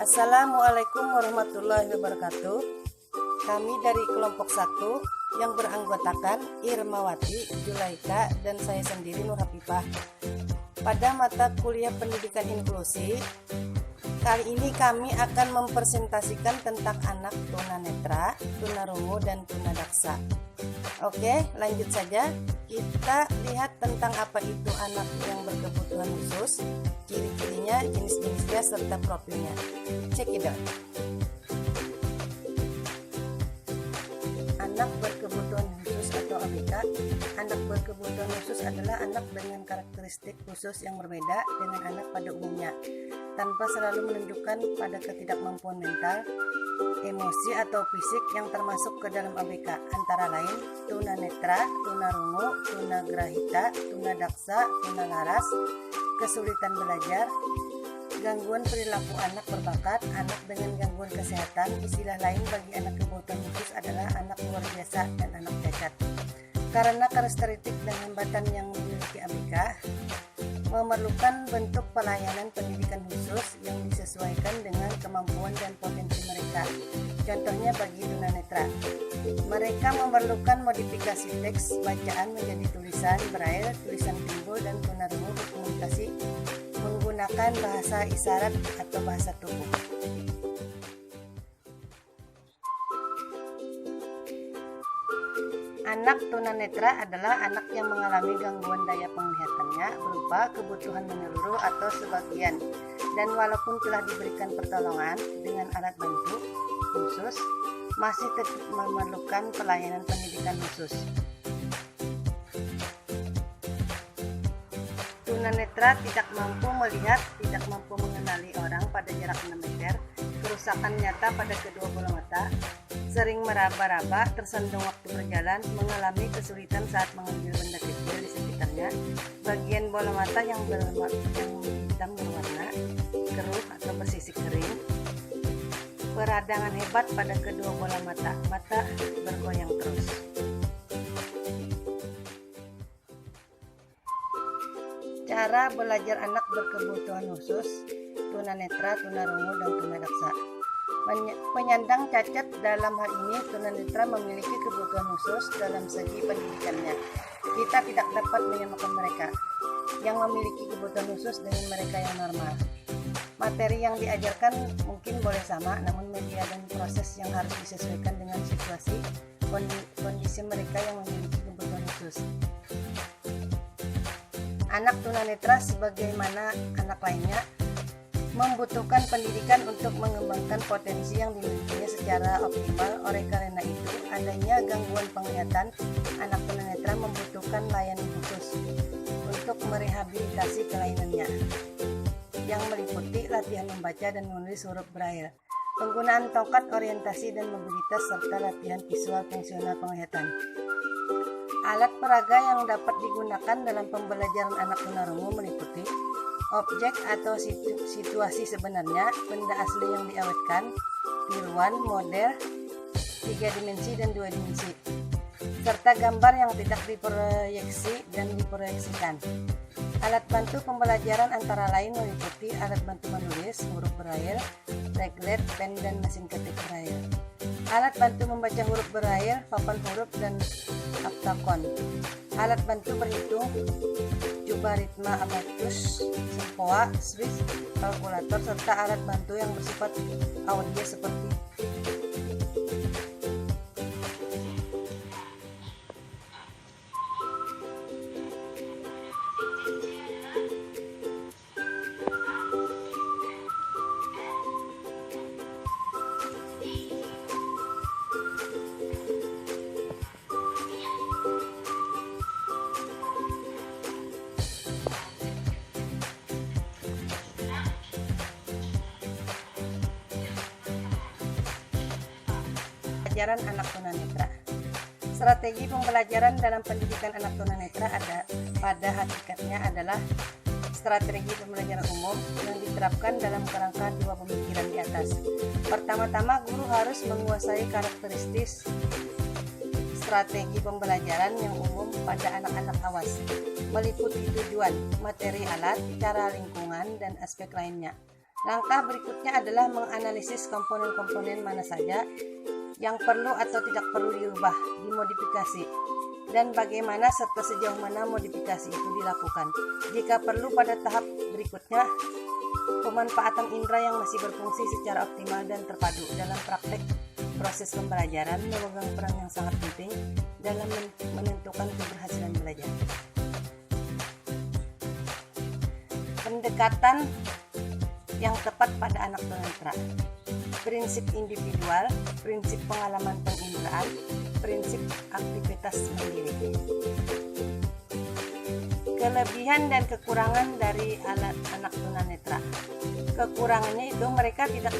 Assalamualaikum warahmatullahi wabarakatuh. Kami dari kelompok 1 yang beranggotakan Irmawati, Julaika, dan saya sendiri Nur Hafifah. Pada mata kuliah pendidikan inklusi, kali ini kami akan mempresentasikan tentang anak tunanetra, tunarungu, dan tunadaksa. Oke, lanjut saja. Kita lihat tentang apa itu anak yang berkebutuhan khusus, ciri-cirinya, jenis-jenisnya, serta profilnya. Check it out. Anak berkebutuhan khusus atau ABK. Anak berkebutuhan khusus adalah anak dengan karakteristik khusus yang berbeda dengan anak pada umumnya, tanpa selalu menunjukkan pada ketidakmampuan mental, emosi atau fisik yang termasuk ke dalam ABK, antara lain tunanetra, tunarungu, tunagrahita, tunadaksa, tunalaras, kesulitan belajar, gangguan perilaku anak berbakat, anak dengan gangguan kesehatan. Istilah lain bagi anak kebutuhan khusus adalah anak luar biasa dan anak cacat. Karena karakteristik dan hambatan yang dimiliki ABK, memerlukan bentuk pelayanan pendidikan khusus yang disesuaikan dengan kemampuan dan potensi mereka. Contohnya bagi tunanetra, mereka memerlukan modifikasi teks bacaan menjadi tulisan braille, tulisan timbul, dan tunarungu berkomunikasi menggunakan bahasa isyarat atau bahasa tubuh. Anak tunanetra adalah anak yang mengalami gangguan daya penglihatannya berupa kebutuhan menyeluruh atau sebagian, dan walaupun telah diberikan pertolongan dengan alat bantu khusus, masih tetap memerlukan pelayanan pendidikan khusus. Tunanetra tidak mampu melihat, tidak mampu mengenali orang pada jarak 6 meter, kerusakan nyata pada kedua bola mata, sering meraba-raba, tersandung waktu berjalan, mengalami kesulitan saat mengambil benda kecil di sekitarnya, bagian bola mata yang hitam berwarna, keruh atau bersisik kering, peradangan hebat pada kedua bola mata, mata bergoyang terus. Cara belajar anak berkebutuhan khusus, tunanetra, tunarungu, dan tunadaksa. Penyandang cacat dalam hal ini tunanetra memiliki kebutuhan khusus dalam segi pendidikannya. Kita tidak dapat menyamakan mereka yang memiliki kebutuhan khusus dengan mereka yang normal. Materi yang diajarkan mungkin boleh sama, namun media dan proses yang harus disesuaikan dengan situasi kondisi mereka yang memiliki kebutuhan khusus. Anak tunanetra sebagaimana anak lainnya membutuhkan pendidikan untuk mengembangkan potensi yang dimilikinya secara optimal. Oleh karena itu, adanya gangguan penglihatan, anak tunanetra membutuhkan layanan khusus untuk merehabilitasi kelainannya, yang meliputi latihan membaca dan menulis huruf braille, penggunaan tongkat orientasi dan mobilitas, serta latihan visual fungsional penglihatan. Alat peraga yang dapat digunakan dalam pembelajaran anak tunarungu meliputi objek atau situasi sebenarnya, benda asli yang diawetkan, tiruan, model, 3 dimensi dan 2 dimensi, serta gambar yang tidak diproyeksi dan diproyeksikan. Alat bantu pembelajaran antara lain meliputi alat bantu menulis, huruf braille, reglet, pen, dan mesin ketik braille. Alat bantu membaca huruf braille, papan huruf, dan haptakon. Alat bantu berhitung, Jubaritma Abacus, Sempoa, Swiss, kalkulator, serta alat bantu yang bersifat audio seperti pembelajaran anak tunanetra. Strategi pembelajaran dalam pendidikan anak tunanetra pada hakikatnya adalah strategi pembelajaran umum yang diterapkan dalam kerangka 2 pemikiran di atas. Pertama-tama, guru harus menguasai karakteristik strategi pembelajaran yang umum pada anak-anak awas, meliputi tujuan, materi alat, cara lingkungan, dan aspek lainnya. Langkah berikutnya adalah menganalisis komponen-komponen mana saja yang perlu atau tidak perlu diubah, dimodifikasi, dan bagaimana serta sejauh mana modifikasi itu dilakukan. Jika perlu, pada tahap berikutnya, pemanfaatan indera yang masih berfungsi secara optimal dan terpadu dalam praktek proses pembelajaran memegang peran yang sangat penting dalam menentukan keberhasilan belajar. Pendekatan yang tepat pada anak tunanetra. Prinsip individual, prinsip pengalaman penginderaan, prinsip aktivitas mandiri. Kelebihan dan kekurangan dari anak tunanetra. Kekurangannya itu mereka tidak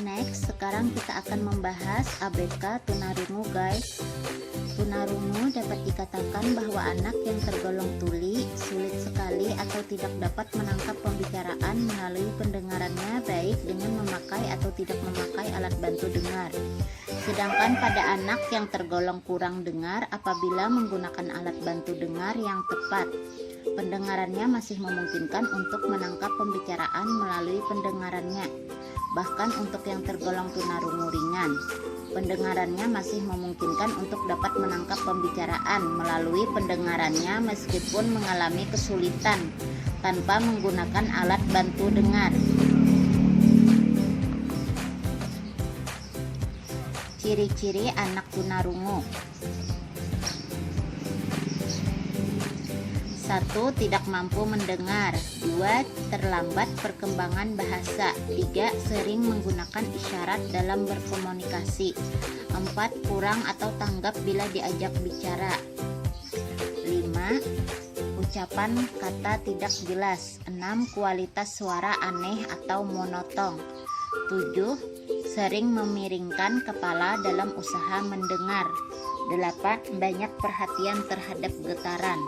Next, sekarang kita akan membahas ABK tunarungu, guys. Tunarungu dapat dikatakan bahwa anak yang tergolong tuli, sulit sekali atau tidak dapat menangkap pembicaraan melalui pendengarannya, baik dengan memakai atau tidak memakai alat bantu dengar. Sedangkan pada anak yang tergolong kurang dengar, apabila menggunakan alat bantu dengar yang tepat, pendengarannya masih memungkinkan untuk menangkap pembicaraan melalui pendengarannya. Bahkan untuk yang tergolong tunarungu ringan, pendengarannya masih memungkinkan untuk dapat menangkap pembicaraan melalui pendengarannya meskipun mengalami kesulitan tanpa menggunakan alat bantu dengar. Ciri-ciri anak tunarungu. 1. Tidak mampu mendengar. 2. Terlambat perkembangan bahasa. 3. Sering menggunakan isyarat dalam berkomunikasi. 4. Kurang atau tanggap bila diajak bicara. 5. Ucapan kata tidak jelas. 6. Kualitas suara aneh atau monoton. 7. Sering memiringkan kepala dalam usaha mendengar. 8. Banyak perhatian terhadap getaran.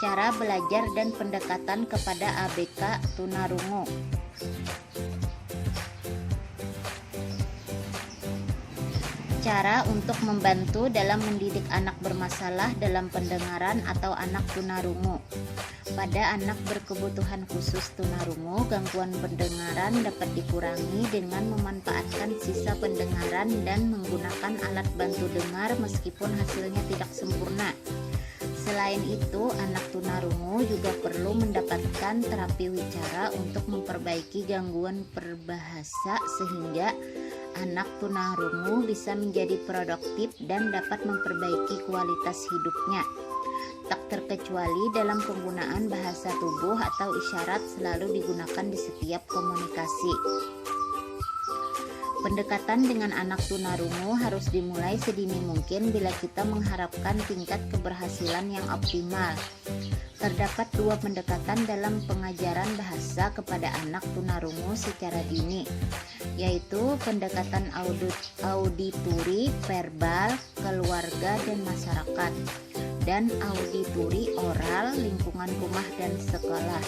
Cara belajar dan pendekatan kepada ABK tunarungu. Cara untuk membantu dalam mendidik anak bermasalah dalam pendengaran atau anak tunarungu. Pada anak berkebutuhan khusus tunarungu, gangguan pendengaran dapat dikurangi dengan memanfaatkan sisa pendengaran dan menggunakan alat bantu dengar meskipun hasilnya tidak sempurna. Selain itu, anak tunarungu juga perlu mendapatkan terapi wicara untuk memperbaiki gangguan perbahasa sehingga anak tunarungu bisa menjadi produktif dan dapat memperbaiki kualitas hidupnya. Tak terkecuali dalam penggunaan bahasa tubuh atau isyarat selalu digunakan di setiap komunikasi. Pendekatan dengan anak tunarungu harus dimulai sedini mungkin bila kita mengharapkan tingkat keberhasilan yang optimal. Terdapat 2 pendekatan dalam pengajaran bahasa kepada anak tunarungu secara dini, yaitu pendekatan audituri, verbal, keluarga dan masyarakat, dan audituri oral, lingkungan rumah dan sekolah.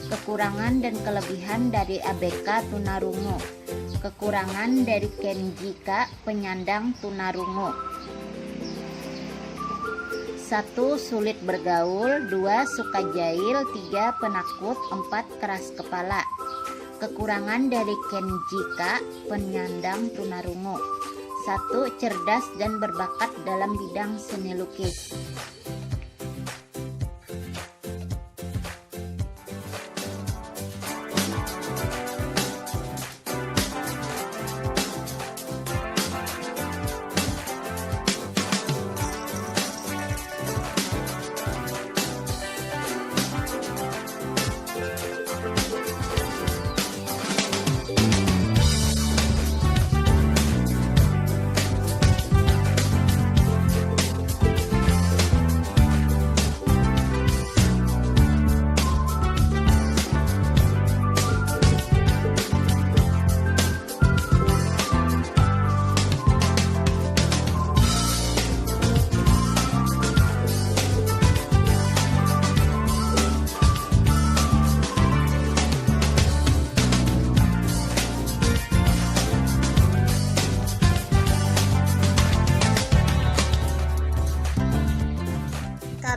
Kekurangan dan kelebihan dari ABK tunarungu. Kekurangan dari Kenjika penyandang tunarungu. 1. Sulit bergaul. 2. Suka jahil. 3. Penakut. 4. Keras kepala. Kekurangan dari Kenjika penyandang tunarungu. 1. Cerdas dan berbakat dalam bidang seni lukis.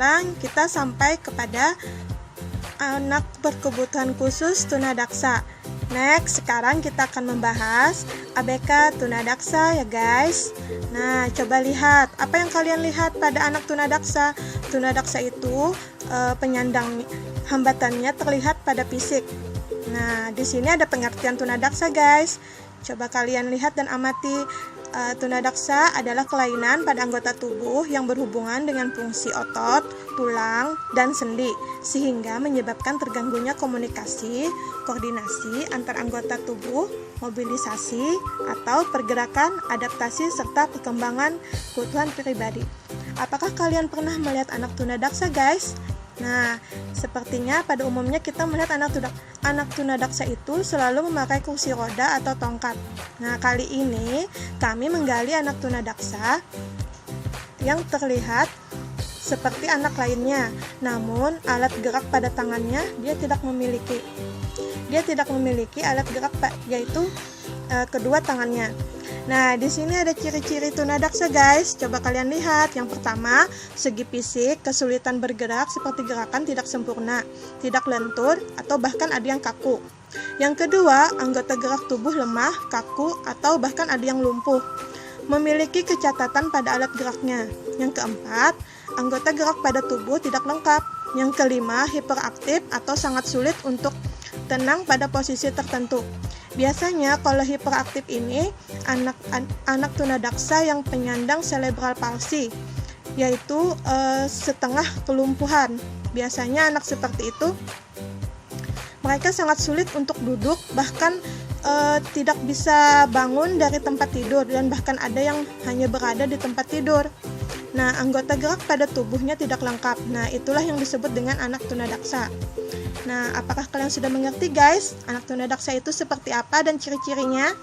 sekarang kita sampai kepada anak berkebutuhan khusus tunadaksa. Next, sekarang kita akan membahas ABK tunadaksa ya guys. Nah, coba lihat, apa yang kalian lihat pada anak tunadaksa? Tunadaksa itu penyandang hambatannya terlihat pada fisik. Nah, di sini ada pengertian tunadaksa guys. Coba kalian lihat dan amati. Tunadaksa adalah kelainan pada anggota tubuh yang berhubungan dengan fungsi otot, tulang, dan sendi, sehingga menyebabkan terganggunya komunikasi, koordinasi antar anggota tubuh, mobilisasi, atau pergerakan, adaptasi, serta perkembangan kebutuhan pribadi. Apakah kalian pernah melihat anak tunadaksa guys? Nah, sepertinya pada umumnya kita melihat anak tunadaksa itu selalu memakai kursi roda atau tongkat. Nah, kali ini kami menggali anak tunadaksa yang terlihat seperti anak lainnya, namun alat gerak pada tangannya dia tidak memiliki. Dia tidak memiliki alat gerak yaitu kedua tangannya. Nah, di sini ada ciri-ciri tunadaksa guys. Coba kalian lihat. Yang pertama, segi fisik, kesulitan bergerak seperti gerakan tidak sempurna, tidak lentur, atau bahkan ada yang kaku. Yang kedua, anggota gerak tubuh lemah, kaku, atau bahkan ada yang lumpuh. Memiliki kecacatan pada alat geraknya. Yang keempat, anggota gerak pada tubuh tidak lengkap. Yang kelima, hiperaktif atau sangat sulit untuk tenang pada posisi tertentu. Biasanya kalau hiperaktif ini anak tunadaksa yang penyandang cerebral palsy, yaitu setengah kelumpuhan. Biasanya anak seperti itu mereka sangat sulit untuk duduk, bahkan tidak bisa bangun dari tempat tidur, dan bahkan ada yang hanya berada di tempat tidur. Nah, anggota gerak pada tubuhnya tidak lengkap. Nah, itulah yang disebut dengan anak tunadaksa. Nah, apakah kalian sudah mengerti guys, anak tunadaksa itu seperti apa dan ciri-cirinya?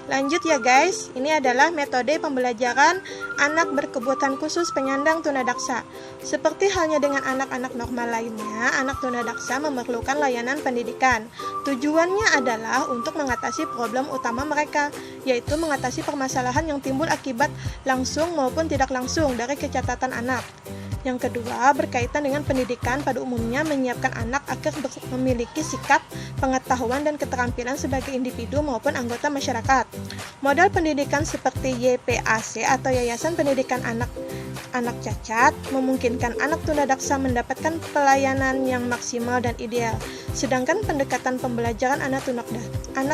Lanjut ya guys, ini adalah metode pembelajaran anak berkebutuhan khusus penyandang tunadaksa. Seperti halnya dengan anak-anak normal lainnya, anak tunadaksa memerlukan layanan pendidikan. Tujuannya adalah untuk mengatasi problem utama mereka, yaitu mengatasi permasalahan yang timbul akibat langsung maupun tidak langsung dari kecacatan anak. Yang kedua, berkaitan dengan pendidikan pada umumnya menyiapkan anak agar memiliki sikap, pengetahuan, dan keterampilan sebagai individu maupun anggota masyarakat. Modal pendidikan seperti YPAC atau Yayasan Pendidikan Anak Cacat memungkinkan anak tunadaksa mendapatkan pelayanan yang maksimal dan ideal. Sedangkan pendekatan pembelajaran anak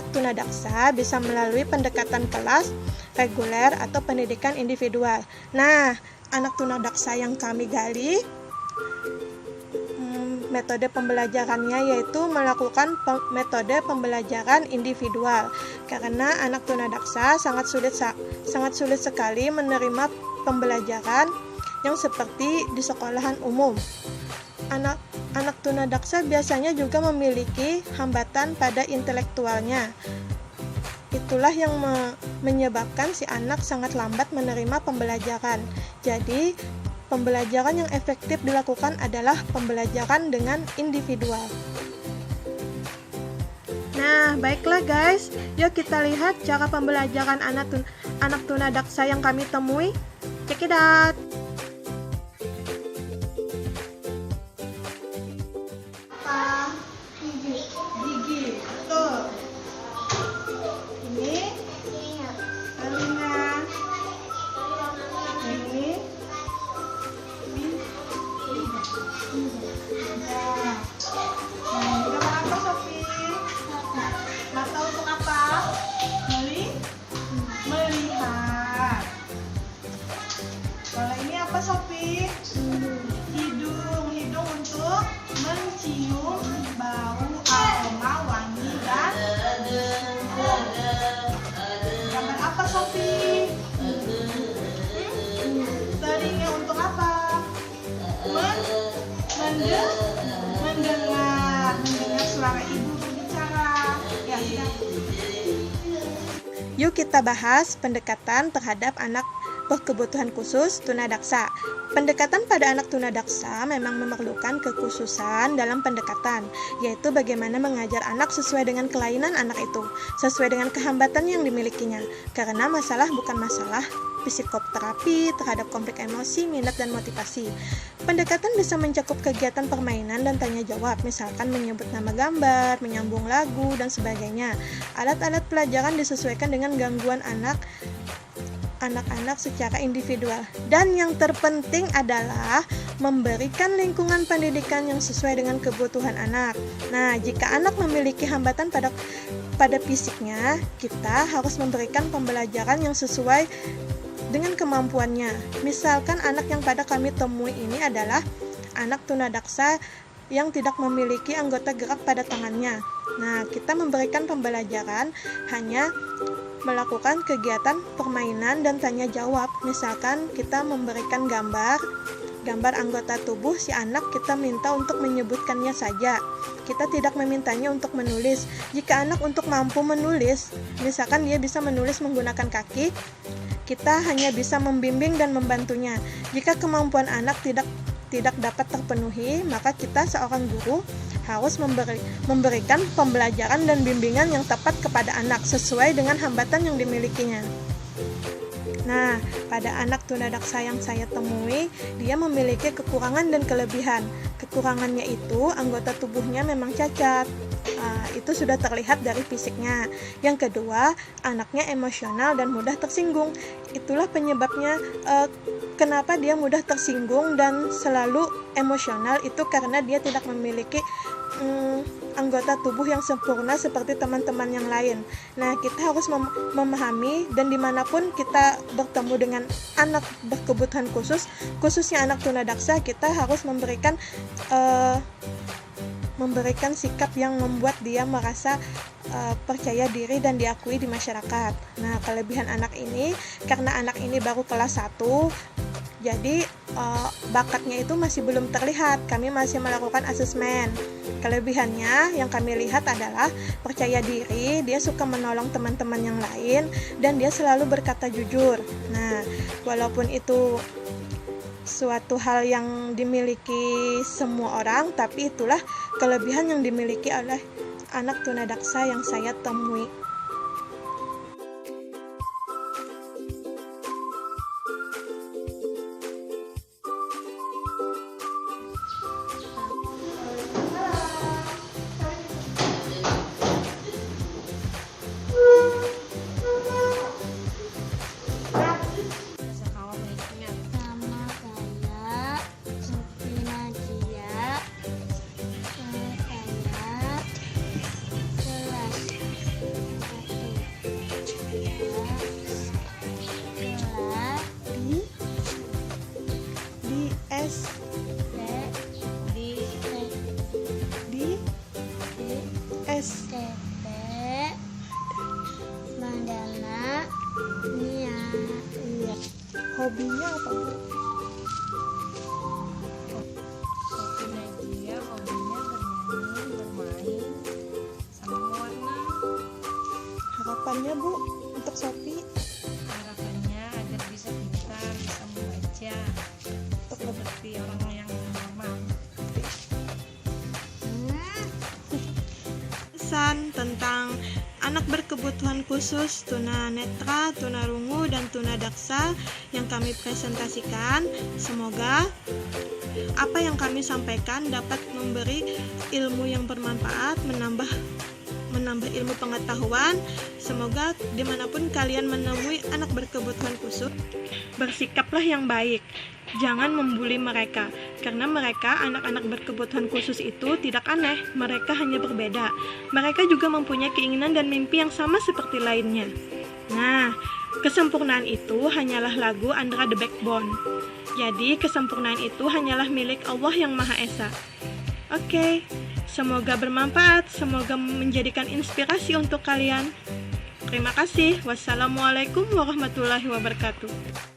tunadaksa bisa melalui pendekatan kelas, reguler, atau pendidikan individual. Nah, anak tunadaksa yang kami gali, metode pembelajarannya yaitu melakukan metode pembelajaran individual, karena anak tunadaksa sangat sulit sekali menerima pembelajaran yang seperti di sekolahan umum. Anak tunadaksa biasanya juga memiliki hambatan pada intelektualnya. Itulah yang menyebabkan si anak sangat lambat menerima pembelajaran. Jadi, pembelajaran yang efektif dilakukan adalah pembelajaran dengan individual. Nah, baiklah guys, yuk kita lihat cara pembelajaran anak tunadaksa yang kami temui. Check it out. Gigi, betul. Ini telinga. Ini lidah. Nah, ini apa Sophie? Mata untuk apa? Melihat. Kalau ini apa Sophie? Hidung untuk mencium bau, aroma, wangi, dan gambar apa Sophie? Telinga untuk apa? Mendengar suara ibu berbicara. Ya, sudah. Yuk kita bahas pendekatan terhadap anak berkebutuhan khusus tunadaksa. Pendekatan pada anak tunadaksa memang memerlukan kekhususan dalam pendekatan, yaitu bagaimana mengajar anak sesuai dengan kelainan anak itu, sesuai dengan kehambatan yang dimilikinya. Karena masalah bukan masalah, psikoterapi terhadap konflik emosi, minat, dan motivasi. Pendekatan bisa mencakup kegiatan permainan dan tanya jawab, misalkan menyebut nama gambar, menyambung lagu, dan sebagainya. Alat-alat pelajaran disesuaikan dengan gangguan anak-anak secara individual. Dan yang terpenting adalah memberikan lingkungan pendidikan yang sesuai dengan kebutuhan anak. Nah, jika anak memiliki hambatan pada fisiknya, kita harus memberikan pembelajaran yang sesuai dengan kemampuannya. Misalkan anak yang pada kami temui ini adalah anak tunadaksa yang tidak memiliki anggota gerak pada tangannya. Nah, kita memberikan pembelajaran hanya melakukan kegiatan permainan dan tanya jawab. Misalkan kita memberikan gambar anggota tubuh si anak, kita minta untuk menyebutkannya saja. Kita tidak memintanya untuk menulis. Jika anak untuk mampu menulis, misalkan dia bisa menulis menggunakan kaki, kita hanya bisa membimbing dan membantunya. Jika kemampuan anak tidak dapat terpenuhi, maka kita seorang guru harus memberikan pembelajaran dan bimbingan yang tepat kepada anak sesuai dengan hambatan yang dimilikinya. Nah, pada anak tunadaksa yang saya temui, dia memiliki kekurangan dan kelebihan. Kekurangannya itu anggota tubuhnya memang cacat. Itu sudah terlihat dari fisiknya. Yang kedua, anaknya emosional dan mudah tersinggung. Itulah penyebabnya kenapa dia mudah tersinggung dan selalu emosional, itu karena dia tidak memiliki anggota tubuh yang sempurna seperti teman-teman yang lain. Nah, kita harus memahami, dan dimanapun kita bertemu dengan anak berkebutuhan khusus, khususnya anak tunadaksa, kita harus memberikan sikap yang membuat dia merasa percaya diri dan diakui di masyarakat. Nah, kelebihan anak ini, karena anak ini baru kelas 1, jadi bakatnya itu masih belum terlihat. Kami masih melakukan asesmen. Kelebihannya yang kami lihat adalah percaya diri, dia suka menolong teman-teman yang lain, dan dia selalu berkata jujur. Nah, walaupun itu suatu hal yang dimiliki semua orang, tapi itulah kelebihan yang dimiliki oleh anak tunadaksa yang saya temui. Nama saya Sufi Nadia. Saya kelas 1 STP Mandala Nia. Hobinya apa, Bu? Sophie Nadia hobinya bernyanyi, bermain, sama mewarna. Harapannya, Bu, untuk Sophie? Harapannya agar bisa pintar, bisa membaca, seperti orang yang normal. Pesan tentang anak berkebutuhan khusus, tunanetra, tunarungu, dan tunadaksa yang kami presentasikan. Semoga apa yang kami sampaikan dapat memberi ilmu yang bermanfaat, menambah ilmu pengetahuan. Semoga dimanapun kalian menemui anak berkebutuhan khusus, bersikaplah yang baik. Jangan membuli mereka, karena mereka, anak-anak berkebutuhan khusus itu tidak aneh, mereka hanya berbeda. Mereka juga mempunyai keinginan dan mimpi yang sama seperti lainnya. Nah, kesempurnaan itu hanyalah lagu Andra the Backbone. Jadi, kesempurnaan itu hanyalah milik Allah yang Maha Esa. Oke, semoga bermanfaat, semoga menjadikan inspirasi untuk kalian. Terima kasih. Wassalamualaikum warahmatullahi wabarakatuh.